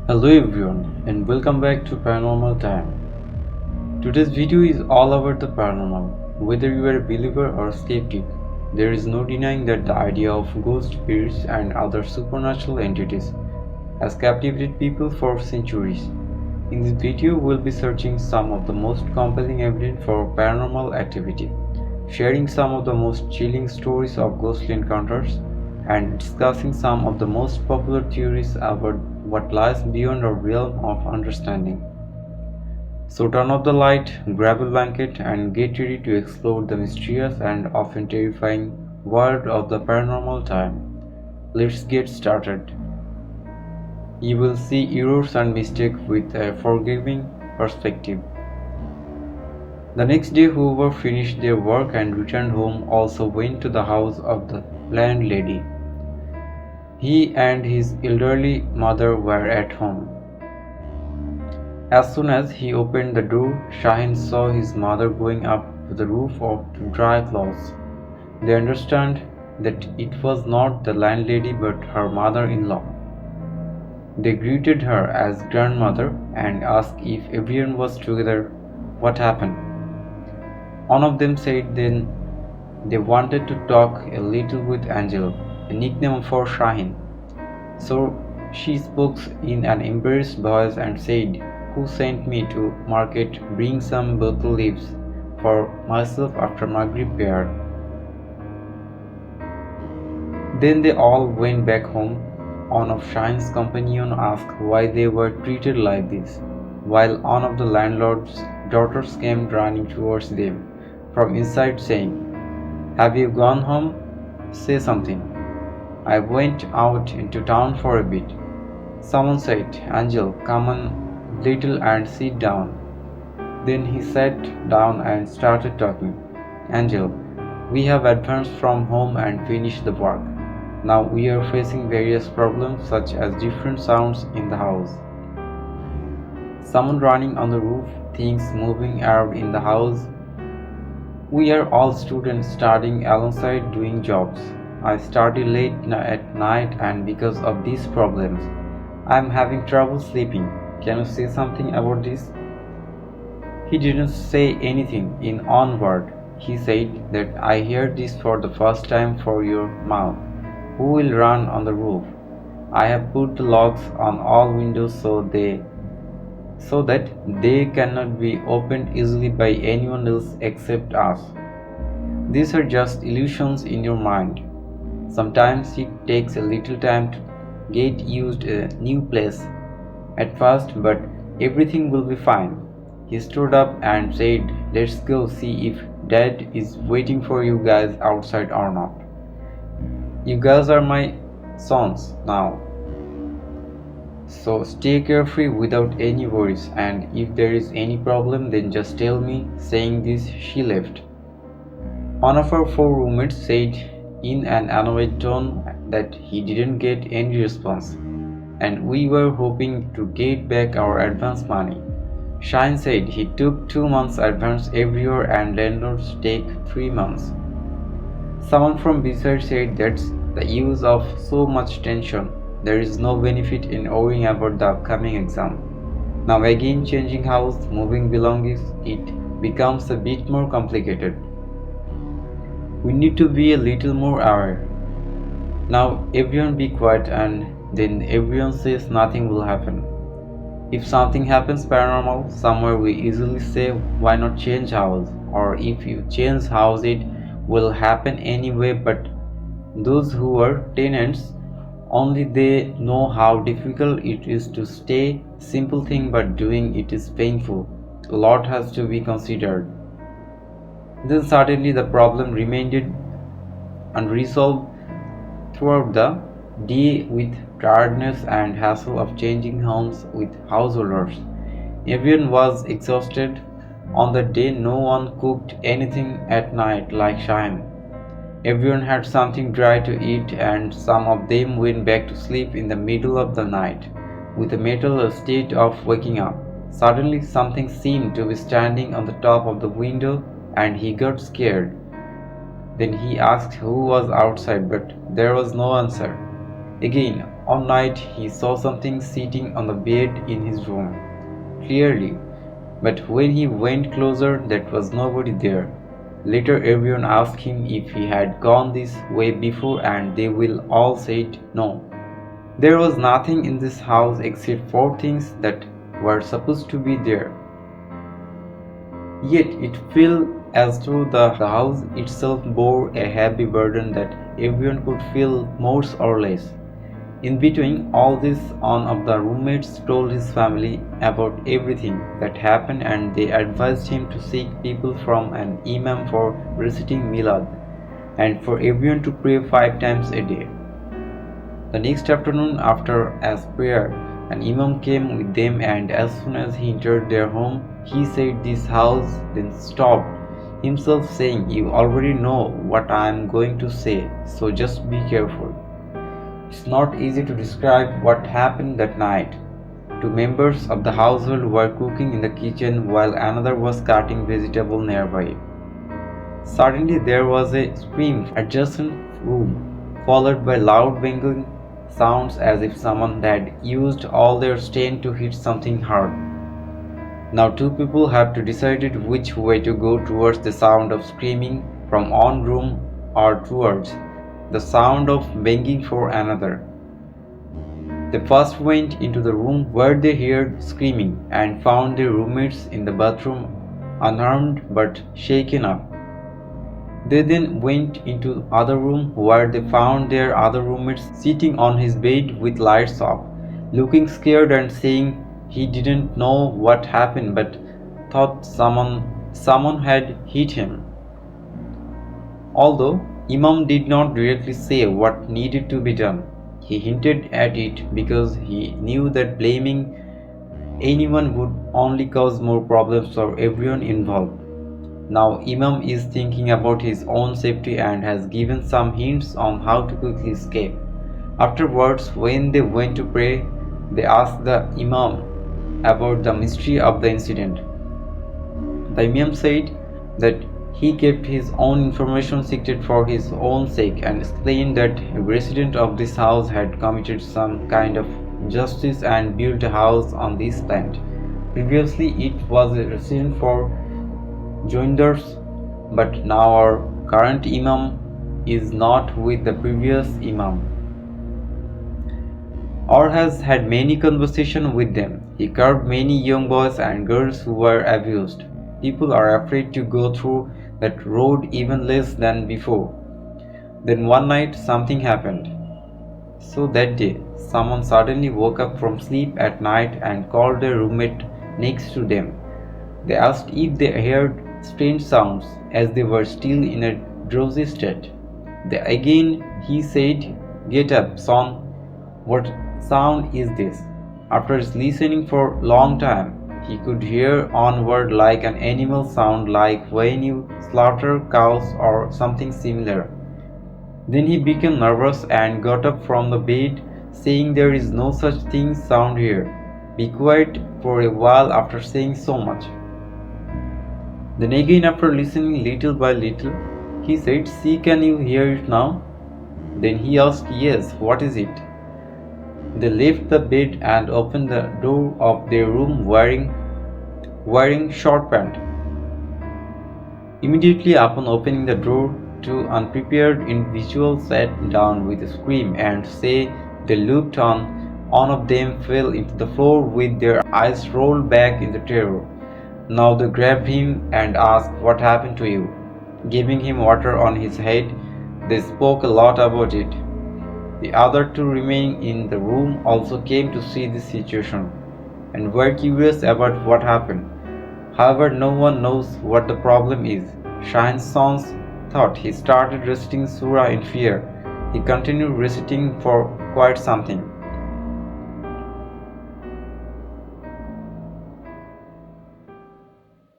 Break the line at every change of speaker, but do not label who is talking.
Hello everyone and welcome back to Paranormal Time. Today's video is all about the paranormal. Whether you are a believer or a skeptic, there is no denying that the idea of ghosts, spirits and other supernatural entities has captivated people for centuries. In this video, we'll be searching some of the most compelling evidence for paranormal activity, sharing some of the most chilling stories of ghostly encounters, and discussing some of the most popular theories about what lies beyond our realm of understanding. So turn off the light, grab a blanket, and get ready to explore the mysterious and often terrifying world of the paranormal time. Let's get started. You will see errors and mistakes with a forgiving perspective. The next day, whoever finished their work and returned home also went to the house of the landlady. He and his elderly mother were at home. As soon as he opened the door, Shahin saw his mother going up to the roof to dry clothes. They understood that it was not the landlady but her mother-in-law. They greeted her as grandmother and asked if everyone was together. What happened? One of them said then they wanted to talk a little with Angel, a nickname for Shahin. So she spoke in an embarrassed voice and said, "Who sent me to market bring some bottle leaves for myself after Maghrib prayer?" Then they all went back home. One of Shine's companions asked why they were treated like this, while one of the landlord's daughters came running towards them from inside saying, "Have you gone home? Say something. I went out into town for a bit." Someone said, "Angel, come on little and sit down." Then he sat down and started talking. "Angel, we have advanced from home and finished the work. Now we are facing various problems such as different sounds in the house. Someone running on the roof, things moving around in the house. We are all students studying alongside doing jobs. I study late at night and because of these problems, I am having trouble sleeping. Can you say something about this?" He didn't say anything in one word. He said that I hear this for the first time for your mouth. Who will run on the roof? I have put the locks on all windows so that they cannot be opened easily by anyone else except us. These are just illusions in your mind. Sometimes it takes a little time to get used to a new place at first, but everything will be fine." He stood up and said, "Let's go see if Dad is waiting for you guys outside or not. You guys are my sons now. So stay carefree without any worries, and if there is any problem then just tell me." Saying this, she left. One of our four roommates said in an annoyed tone that he didn't get any response, and we were hoping to get back our advance money. Shine said he took 2 months advance every year and landlords take 3 months. Someone from beside said that's the use of so much tension. There is no benefit in worrying about the upcoming exam. Now again changing house, moving belongings, it becomes a bit more complicated. We need to be a little more aware. Now everyone be quiet and then everyone says nothing will happen. If something happens paranormal somewhere we easily say why not change house, or if you change house it will happen anyway, but those who are tenants only they know how difficult it is to stay. Simple thing but doing it is painful. A lot has to be considered. Then suddenly the problem remained unresolved throughout the day with tiredness and hassle of changing homes with householders. Everyone was exhausted. On the day no one cooked anything at night like Shahin. Everyone had something dry to eat and some of them went back to sleep in the middle of the night with a mental state of waking up. Suddenly something seemed to be standing on the top of the window and he got scared. Then he asked who was outside, but there was no answer. Again, One night he saw something sitting on the bed in his room, clearly, but when he went closer, there was nobody there. Later, everyone asked him if he had gone this way before, and they will all said no. There was nothing in this house except four things that were supposed to be there. Yet it felt as though the house itself bore a heavy burden that everyone could feel more or less. In between all this, one of the roommates told his family about everything that happened, and they advised him to seek people from an imam for reciting Milad and for everyone to pray 5 times a day. The next afternoon, after as prayer, an imam came with them, and as soon as he entered their home, he said, "This house," then stopped himself, saying, "You already know what I am going to say, so just be careful." It's not easy to describe what happened that night. Two members of the household were cooking in the kitchen while another was cutting vegetable nearby. Suddenly there was a scream from the adjacent room, followed by loud banging sounds as if someone had used all their strength to hit something hard. Now two people have to decide which way to go, towards the sound of screaming from one room or towards the sound of banging for another. They first went into the room where they heard screaming and found their roommates in the bathroom, unharmed but shaken up. They then went into the other room where they found their other roommate sitting on his bed with lights off, looking scared and saying he didn't know what happened but thought someone had hit him. Although Imam did not directly say what needed to be done, he hinted at it because he knew that blaming anyone would only cause more problems for everyone involved. Now Imam is thinking about his own safety and has given some hints on how to quickly escape. Afterwards, when they went to pray, they asked the Imam about the mystery of the incident. The Imam said that he kept his own information secret for his own sake and explained that a resident of this house had committed some kind of injustice and built a house on this land. Previously, it was a residence for joinders, but now our current Imam is not with the previous Imam, or has had many conversations with them. He curbed many young boys and girls who were abused. People are afraid to go through that road even less than before. Then one night something happened. So that day, someone suddenly woke up from sleep at night and called their roommate next to them. They asked if they heard strange sounds as they were still in a drowsy state. He said, "Get up, son. What sound is this?" After listening for a long time, he could hear one word like an animal sound, like when you slaughter cows or something similar. Then he became nervous and got up from the bed, saying, "There is no such thing sound here. Be quiet," for a while after saying so much. Then again, after listening little by little, he said, "See, can you hear it now?" Then he asked, "Yes, what is it?" They left the bed and opened the door of their room wearing short pants. Immediately upon opening the door, two unprepared individuals sat down with a scream and say they looked on. One of them fell into the floor with their eyes rolled back in the terror. Now they grabbed him and asked, "What happened to you?" Giving him water on his head, they spoke a lot about it. The other two remaining in the room also came to see the situation and were curious about what happened. However, no one knows what the problem is. Shahin's sons thought he started reciting surah in fear. He continued reciting for quite something.